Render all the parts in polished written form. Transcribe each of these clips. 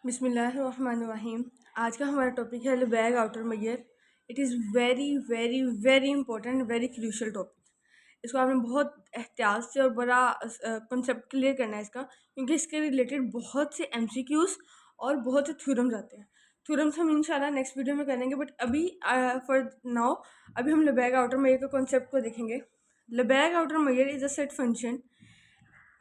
बिस्मिल्लाहिर्रहमानिर्रहीम। आज का हमारा टॉपिक है Lebesgue outer measure. It is very very very important, very crucial topic. इसको आपने बहुत एहतियात से और बड़ा कंसेप्ट क्लियर करना है इसका, क्योंकि इसके रिलेटेड बहुत से एमसीक्यूज और बहुत से थ्योरम्स आते हैं। थ्योरम्स हम इंशाल्लाह नेक्स्ट वीडियो में करेंगे, बट अभी फॉर नाउ अभी हम लबैग आउटर मैयर के कॉन्सेप्ट को देखेंगे। Lebesgue outer measure is a set function.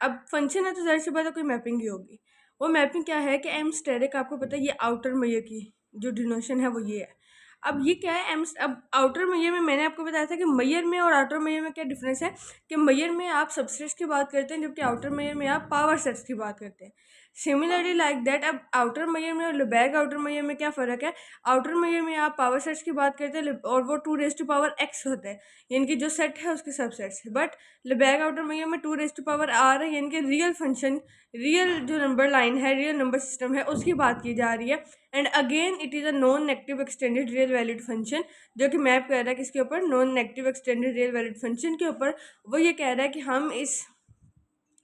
अब फंक्शन है तो जाहिर सी बात है कोई मैपिंग ही होगी। वो मैपिंग क्या है कि एम स्टेरिक, आपको पता है ये आउटर मैयर की जो डिनोशन है वो ये है। अब ये क्या है एम, अब आउटर मैयर में मैंने आपको बताया था कि मैयर में और आउटर मैयर में क्या डिफरेंस है, कि मैयर में आप सबसेट्स की बात करते हैं जबकि आउटर मैयर में आप पावर सेट्स की बात करते हैं। सिमिलरली लाइक दैट, अब आउटर मैयर में और लबैग आउटर मैयर में क्या फ़र्क है। आउटर मैयर में आप पावर सेट्स की बात करते हैं और वो 2 रेज़ टू पावर x होता है, यानी कि जो सेट है उसके सबसेट्स। बट लबैग आउटर मैयर में 2 रेज़ टू पावर r है, यानी कि रियल फंक्शन, रियल जो नंबर लाइन है, रियल नंबर सिस्टम है उसकी बात की जा रही है। And again it is a non negative extended real valid function, जो कि मैप कर रहा है किसके ऊपर, non negative extended real valid function के ऊपर। वो ये कह रहा है कि हम इस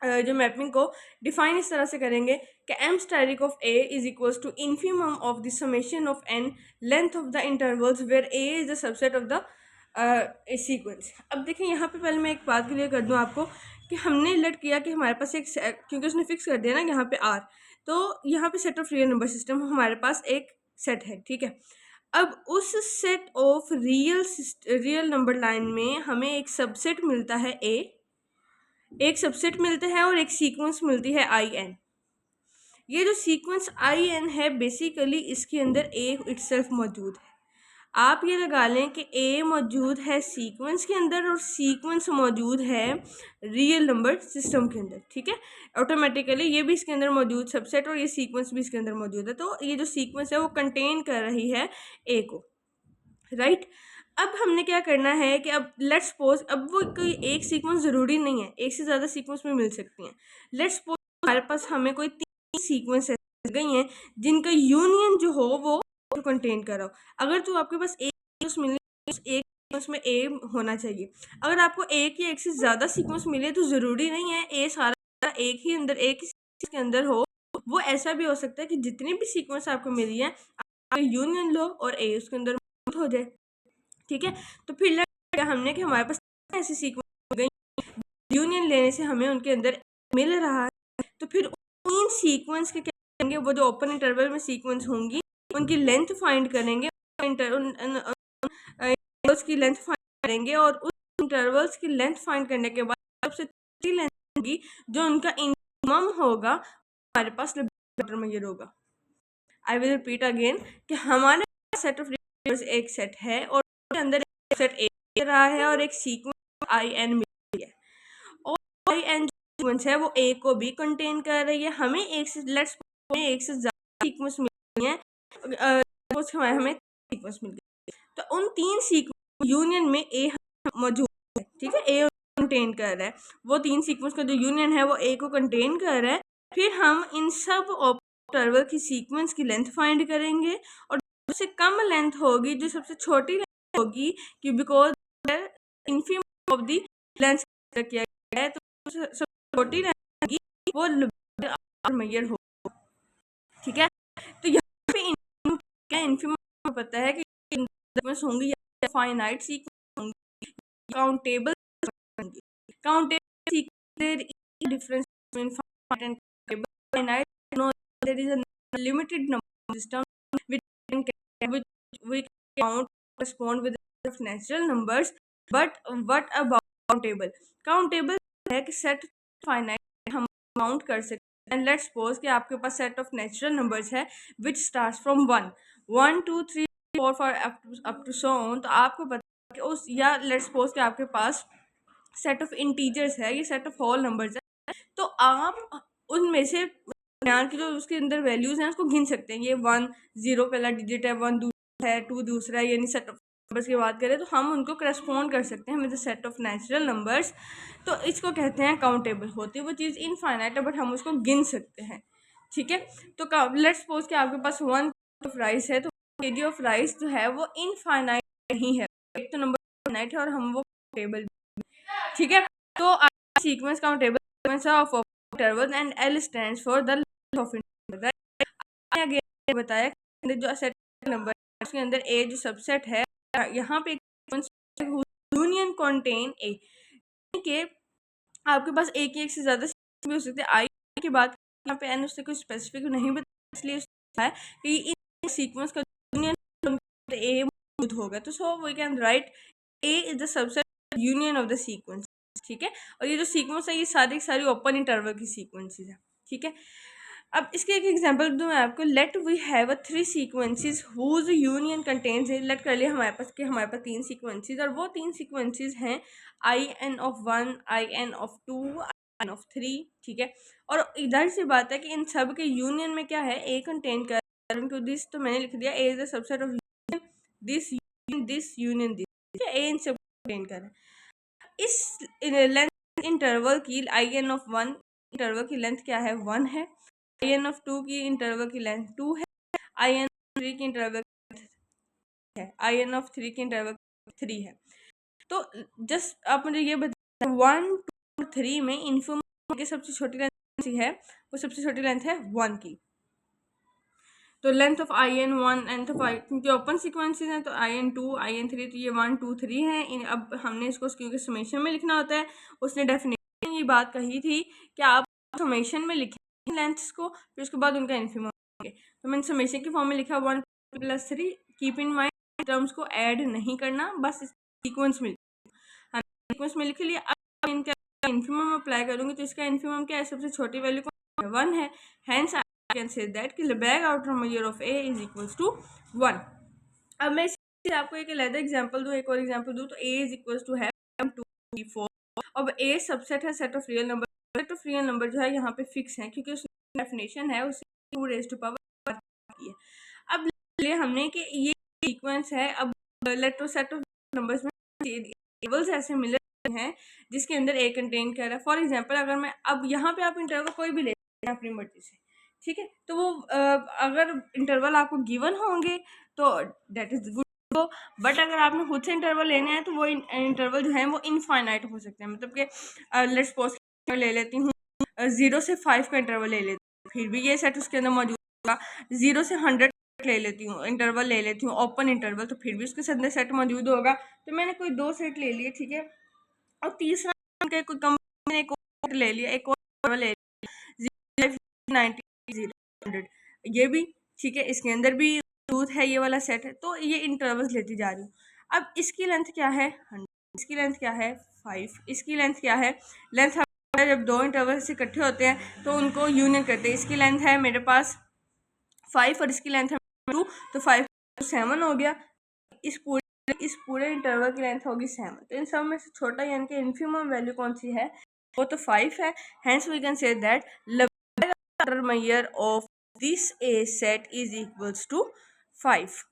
जो मैपिंग को डिफाइन इस तरह से करेंगे कि M static of A is equals to infimum of the summation of N length of the intervals where A is the subset of the sequence. अब देखिए यहाँ पे पहले मैं एक बात क्लियर कर दूँ आपको कि हमने लेट किया कि हमारे पास एक क्योंकि उसने फिक्स कर दिया ना यहाँ पे आर, तो यहाँ पे set of real number system हमारे पास एक सेट है, ठीक है। अब उस set of real number line में हमें एक सबसेट मिलता है ए, एक सबसेट मिलता है और एक सीक्वेंस मिलती है आई एन। ये जो सीक्वेंस आई एन है बेसिकली इसके अंदर ए इटसेल्फ मौजूद है। आप ये लगा लें कि ए मौजूद है सीक्वेंस के अंदर और सीक्वेंस मौजूद है रियल नंबर सिस्टम के अंदर, ठीक है। ऑटोमेटिकली ये भी इसके अंदर मौजूद सबसेट और ये सीक्वेंस भी इसके अंदर मौजूद है, तो ये जो सीक्वेंस है वो कंटेन कर रही है ए को, राइट। अब हमने क्या करना है कि अब लेट्स सपोज, अब वो कोई एक सीक्वेंस ज़रूरी नहीं है, एक से ज़्यादा सीक्वेंस में मिल सकती हैं। लेट्स सपोज हमारे पास हमें कोई 3 सीक्वेंस मिल गई हैं जिनका यूनियन जो हो वो कंटेन कर रहा हो। अगर तो आपके पास एक सीक्वेंस मिले, उस एक सीक्वेंस में ए होना चाहिए। अगर आपको एक या एक से ज़्यादा सीक्वेंस मिले तो ज़रूरी नहीं है ए सारा एक ही अंदर, एक ही सीक्वेंस के अंदर हो। वो ऐसा भी हो सकता है कि जितनी भी सीक्वेंस आपको मिली है आप यूनियन लो और ए उसके अंदर हो जाए, ठीक है। तो फिर लगा हमने कि हमारे पास ऐसी सीक्वेंस हो गई, यूनियन लेने से हमें उनके अंदर मिल रहा है। तो फिर उन सीक्वेंस के क्या करेंगे, वो जो ओपन इंटरवल में सीक्वेंस होंगी उनकी लेंथ फाइंड करेंगे, इंटरवल्स की लेंथ फाइंड करेंगे और उस इंटरवल्स की लेंथ फाइंड करने के बाद सबसे छोटी लेंथ होगी जो उनका मिनिमम होगा, हमारे पास ये होगा। आई विल रिपीट अगेन कि हमारे सेट ऑफ एक सेट है और उसके अंदर एक सेट ए रहा है और एक सीक्वेंस आई एन मिली है, और आई एन सीक्वेंस है वो ए को भी कंटेन कर रही है। हमें एक से एक से ज़्यादा सीक्वेंस मिली है, हमें सीक्वेंस मिल गई, तो उन 3 सीक्वेंस यूनियन में ए मौजूद है, ठीक है। ए कंटेन कर रहा है, वो 3 सीक्वेंस का जो यूनियन है वो ए को कंटेन कर रहा है। फिर हम इन सब इंटरवल की सीक्वेंस की लेंथ फाइंड करेंगे और सबसे कम लेंथ होगी जो सबसे छोटी लेंथ होगी, कि because infimum of the length किया गया है, तो सबसे छोटी लेंथ होगी वो मैयर हो, ठीक है। तो यहाँ पे क्या इन्फीमम पता है कि सीक्वेंस होंगी या फाइनाइट सीक्वेंस होंगी, काउंटेबल होंगी। Countable sequence difference between finite and countable. Finite no there is a limited number system which we count correspond with of natural numbers, but what about countable? countable है कि set finite हम count कर सकते हैं। Let's suppose कि आपके पास set of natural numbers है which starts from 1 1 2 3 4 5 up to so on. तो आपको पता है कि उस, या लेट्स सपोज कि आपके पास सेट ऑफ इंटीजर्स है, ये सेट ऑफ होल नंबर्स है, तो आप उनमें से यहाँ की जो उसके अंदर वैल्यूज हैं उसको गिन सकते हैं। ये 1 0 पहला डिजिट है, 1 दूसरा है, 2 दूसरा है, यानी सेट ऑफ नंबर्स की बात करें तो हम उनको करस्पॉन्ड कर सकते हैं with the set of natural numbers. तो इसको कहते हैं काउंटेबल। होती है वो चीज़ इनफाइनाइट है बट हम उसको गिन सकते हैं, ठीक है। तो लेट्स सपोज कि आपके पास 1 ऑफ राइस है, तो केजी ऑफ राइस जो है वो इनफाइनाइट नहीं है, एक तो नंबर फाइनाइट है और हम वो काउंटेबल, ठीक है। तो sequence countable sequence of interval and L stands for the length of interval, right. आगे बताया कि जो सेट नंबर उसके अंदर ए जो सबसेट है, यहाँ पे यूनियन कंटेन ए के आपके पास एक ही एक से ज़्यादा भी हो सकते हैं। आई की बात यहाँ पे एन उससे कोई स्पेसिफिक नहीं बता, इसलिए है कि इन सीक्वेंस का यूनियन ए मौजूद होगा। तो so we can write A is the subset union of the sequence, ठीक है। और ये जो सीक्वेंस है ये सारी ओपन इंटरवल की सीक्वेंसेस है, ठीक है। अब इसके एक एग्जांपल दूं मैं आपको। Let we have a 3 sequences whose union contains, let कर लिया हमारे पास 3 सीक्वेंसेस, और वो 3 सीक्वेंसेस हैं in(1), in(2), in(3), ठीक है। और इधर से बात है कि इन सब के यूनियन में क्या है, ए कंटेन कर टू दिस, तो मैंने लिख दिया A is the subset of this union this, ठीक है। ए इन सब कंटेन कर रहा है। इस लेंथ इंटरवल की in(1) इंटरवल की लेंथ क्या है, 1 है। in(2) की इंटरवल की लेंथ 2 है। in(3) की इंटरवल है, in(3) की इंटरवल 3 है। तो जस्ट आप मुझे ये बताइए 1 2 3 में इन्फॉर्मेशन की सबसे छोटी लेंथ है, वो सबसे छोटी लेंथ है 1 की। तो length of in(1), length of क्योंकि ओपन सीक्वेंसेस हैं तो in(2), in(3), तो ये 1 2 3 है। अब हमने इसको क्योंकि समेशन में लिखना होता है, उसने डेफिनेशन ये बात कही थी कि आप समेशन में लिखें लेंथ्स को, फिर उसके बाद उनका इन्फॉर्मेशन होंगे। तो मैंने समेशन की फॉर्म में लिखा 1 + 3। कीप इन माइंड टर्म्स को ऐड नहीं करना, बस सीक्वेंस में सीक्वेंस में लिख लिया। अब इनका इन्फिमम अप्लाई करूंगी तो इसका इन्फिमम क्या है, सबसे छोटी वैल्यू कौन है, 1 है। Hence I can say that कि Lebesgue outer measure of A is equals to 1। अब मैं इससे आपको एक अलग एग्जांपल दूं, एक और एग्जांपल दूं, तो a इज इक्वल्स टू है 2 3 4। अब a सबसेट है set of real number. Set of real number जो है यहाँ पे फिक्स है क्योंकि उसकी डेफिनेशन है उससे 2 raised to power है। अब ले हमने कि ये सीक्वेंस है। अब लेट सेट ऑफ नंबर्स में टेबल्स ऐसे मिले हैं जिसके अंदर ए कंटेन कर रहा है। फॉर एग्जांपल अगर मैं अब यहाँ पे आप इंटरवल कोई भी ले अपनी मर्जी से, ठीक है। तो वो अगर इंटरवल आपको गिवन होंगे तो दैट इज गुड, बट अगर आपने खुद से इंटरवल लेने हैं तो वो इंटरवल जो है वो इनफाइनाइट हो सकते हैं। मतलब कि लेट्स सपोज ले लेती हूँ 0 से 5 का इंटरवल ले लेती हूँ, फिर भी ये सेट उसके अंदर मौजूद होगा। 0 से 100 ले लेती हूँ इंटरवल, ले लेती हूँ ओपन इंटरवल, तो फिर भी उसके अंदर सेट मौजूद होगा। तो मैंने कोई 2 सेट ले लिए, ठीक है। और तीसरा कोई कंपनी ने एक और ले लिया, एक और ले लिया 90 0 ये भी ठीक है, इसके अंदर भी मौजूद है ये वाला सेट है। तो ये इंटरवल्स लेती जा रही हूँ। अब इसकी लेंथ क्या है 100, इसकी लेंथ क्या है 5, इसकी लेंथ क्या है, लेंथ जब 2 इंटरवल्स इकट्ठे होते हैं तो उनको यूनियन करते हैं। इसकी लेंथ है मेरे पास 5 और इसकी लेंथ है 2, तो 5 7 हो गया। इस पूरे इंटरवल की लेंथ होगी 7। तो इन सब में से छोटा यानी कि इन्फिमम वैल्यू कौन सी है, वो तो 5 है। Hence we can say that Lebesgue outer measure of this A set is equals to 5।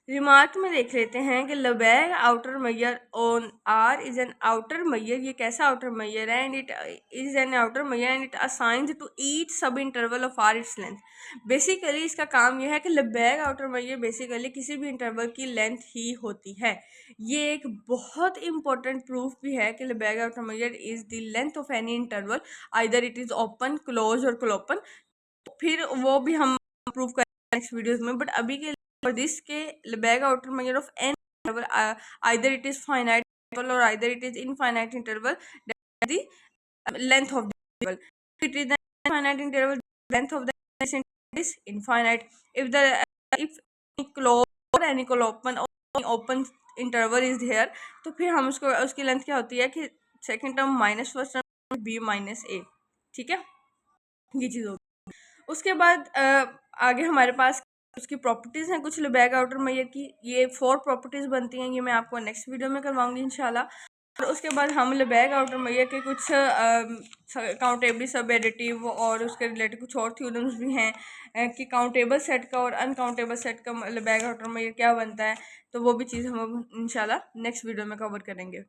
Remark में देख लेते हैं कि Lebesgue outer measure on R is an outer measure. ये कैसा आउटर मेजर है, and it is an outer measure and it assigns to each sub interval of R its length. Basically इसका काम यह है कि Lebesgue आउटर मेजर बेसिकली किसी भी इंटरवल की लेंथ ही होती है। ये एक बहुत इंपॉर्टेंट प्रूफ भी है कि Lebesgue outer measure is the length of any interval, either it is open close और क्लोपन। फिर वो भी हम प्रूव करेंगे नेक्स्ट वीडियोज में, बट अभी के for this के Lebesgue outer measure of n interval either it is finite interval or either it is infinite interval, that is the length of the interval. If it is the infinite interval, length of the interval is infinite. If closed or any open or open interval is there, तो फिर हम उसकी length क्या होती है कि second term minus first term b minus a, ठीक है। ये चीज़ होगी। उसके बाद आगे हमारे पास उसकी प्रॉपर्टीज़ हैं कुछ Lebesgue आउटर मेजर की। ये 4 प्रॉपर्टीज़ बनती हैं, ये मैं आपको नेक्स्ट वीडियो में करवाऊंगी इंशाल्लाह। और उसके बाद हम Lebesgue आउटर मेजर के कुछ काउंटेबल सब एडिटिव और उसके रिलेटेड कुछ और थ्योरम्स भी हैं कि काउंटेबल सेट का और अनकाउंटेबल सेट का Lebesgue आउटर मेजर क्या बनता है। तो वो भी चीज़ हम इंशाल्लाह नेक्स्ट वीडियो में कवर करेंगे।